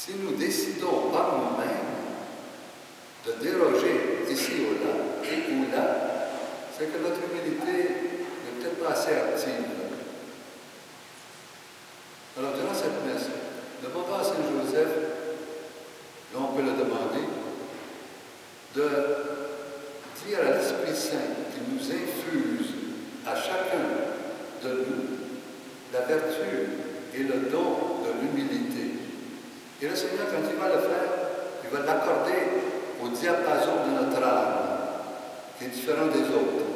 Si nous décidons par nous-mêmes de déroger ici ou là, c'est que notre humilité n'est peut-être pas assez active. Alors, durant cette messe, demandons à Saint-Joseph, là on peut le demander, de dire à l'Esprit Saint qui nous infuse à chacun de nous la vertu et le don de l'humilité. Et le Seigneur, quand il va le faire, il va l'accorder au diapason de notre âme, qui est différent des autres.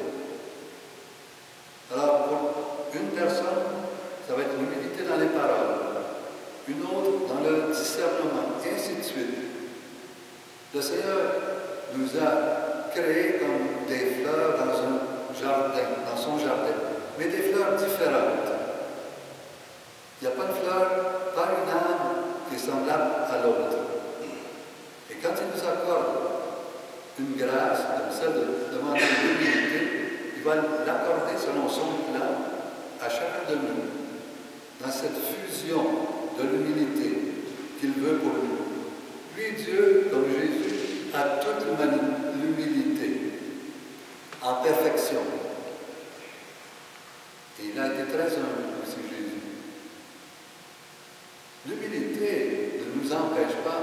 Alors, pour une personne, ça va être l'humilité dans les paroles, une autre dans le discernement, et ainsi de suite. Le Seigneur nous a créés comme des fleurs dans un jardin, dans son jardin, mais des fleurs différentes. Il n'y a pas de fleur, pas une âme qui est semblable à l'autre. Et quand il nous accorde une grâce, comme celle de demander l'humilité, il va l'accorder selon son plan à chacun de nous, dans cette fusion de l'humilité qu'il veut pour nous. Lui, Dieu, comme Jésus, a toute l'humilité en perfection. Et il a été très humble aussi, Jésus. L'humilité ne nous empêche pas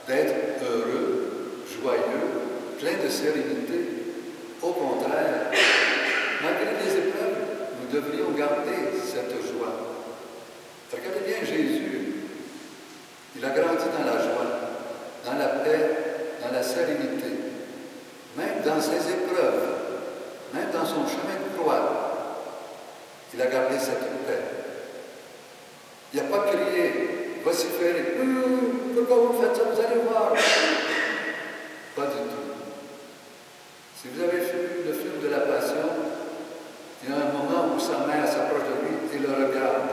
d'être heureux, joyeux, plein de sérénité. Au contraire, malgré les épreuves, nous devrions garder cette joie. Regardez bien Jésus. Il a grandi dans la joie, dans la paix, dans la sérénité. Même dans ses épreuves, même dans son chemin de croix, il a gardé cette paix. Il n'a pas crié, vociféré, pourquoi vous faites ça, vous allez voir. Pas du tout. Si vous avez vu le film de la Passion, il y a un moment où sa mère s'approche de lui et le regarde,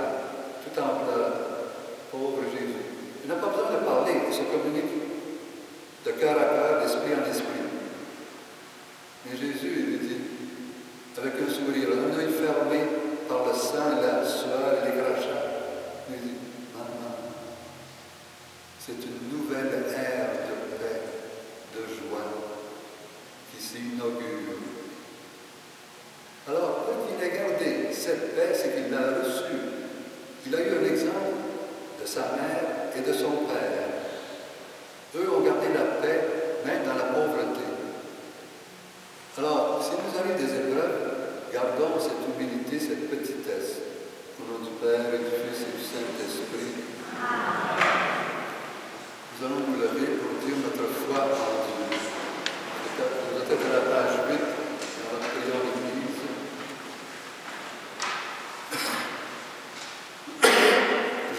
tout en pleurs. Pauvre Jésus. Il n'a pas besoin de parler, il se communique de cœur à cœur, d'esprit en esprit. Mais Jésus, il lui dit, avec un sourire, un œil fermé par le sang, la sueur et les crachats, il dit, maman, c'est une nouvelle ère de paix, de joie qui s'inaugure. Alors, quand il a gardé cette paix, c'est qu'il l'a reçue. Il a eu un exemple de sa mère et de son père. Eux ont gardé la paix, même dans la pauvreté. Alors, si nous avons des épreuves, gardons cette humilité, cette petitesse. Au nom du Père et du Fils et du Saint-Esprit. Nous allons nous lever pour dire notre foi en Dieu. Vous êtes à la page 8 dans votre prière d'église.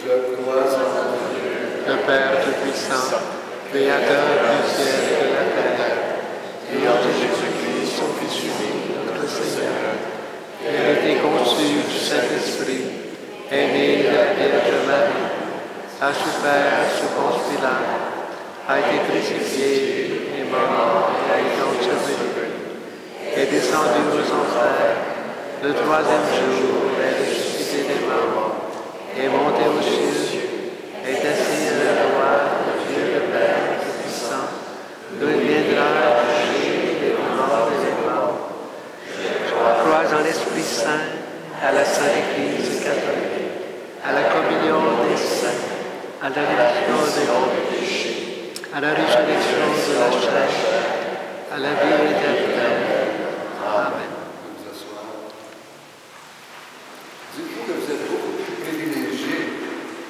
Je crois en Dieu, le Père Tout-Puissant, Créateur du ciel et de la terre, et en Jésus-Christ, son Fils unique, notre Seigneur, qui a été conçu du Saint-Esprit, est né de la Vierge Marie, a souffert sous Ponce Pilate, a été crucifié, est mort et a été enseveli, est descendu aux enfers, le troisième jour est ressuscité des morts, est monté aux cieux, est assis à la droite de Dieu le Père Tout-Puissant, d'où il viendra juger les morts et les morts. Je crois en l'Esprit Saint, à la Sainte Église catholique, à la communion des saints, à la rémission des péchés, à la résurrection de la chair, à la vie éternelle. Amen. Dites-vous que vous êtes beaucoup plus privilégiés,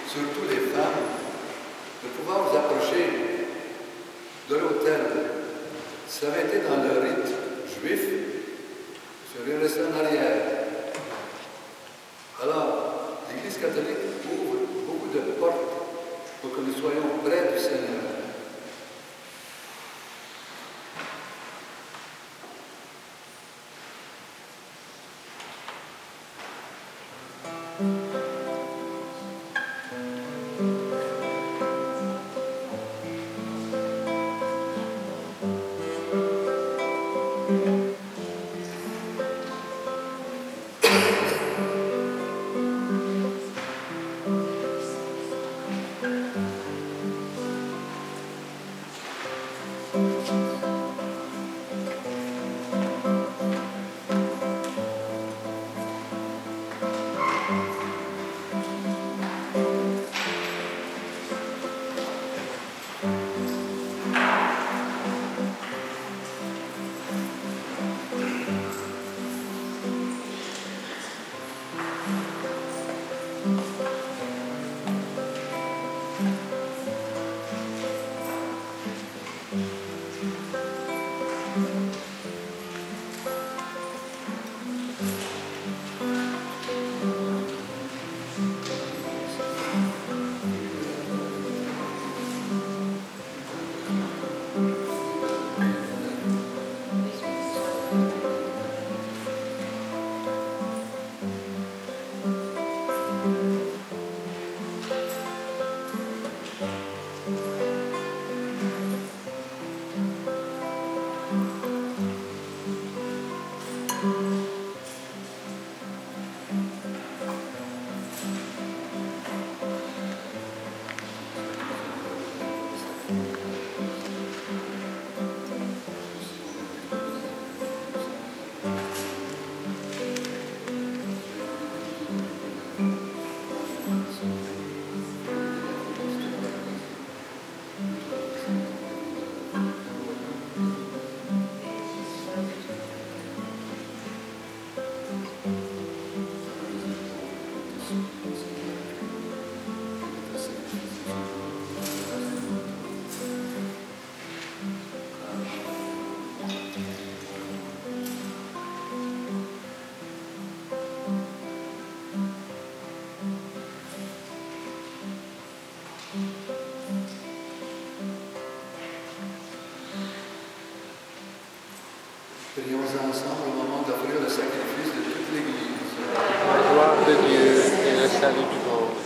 surtout les femmes, de pouvoir vous approcher de l'autel. Si ça avait été dans le rite juif, vous seriez resté en arrière. Alors, l'Église catholique ouvre beaucoup de portes pour que nous soyons près du Seigneur. Prions ensemble au moment d'offrir le sacrifice de toute l'Église. La gloire de Dieu et le salut du monde.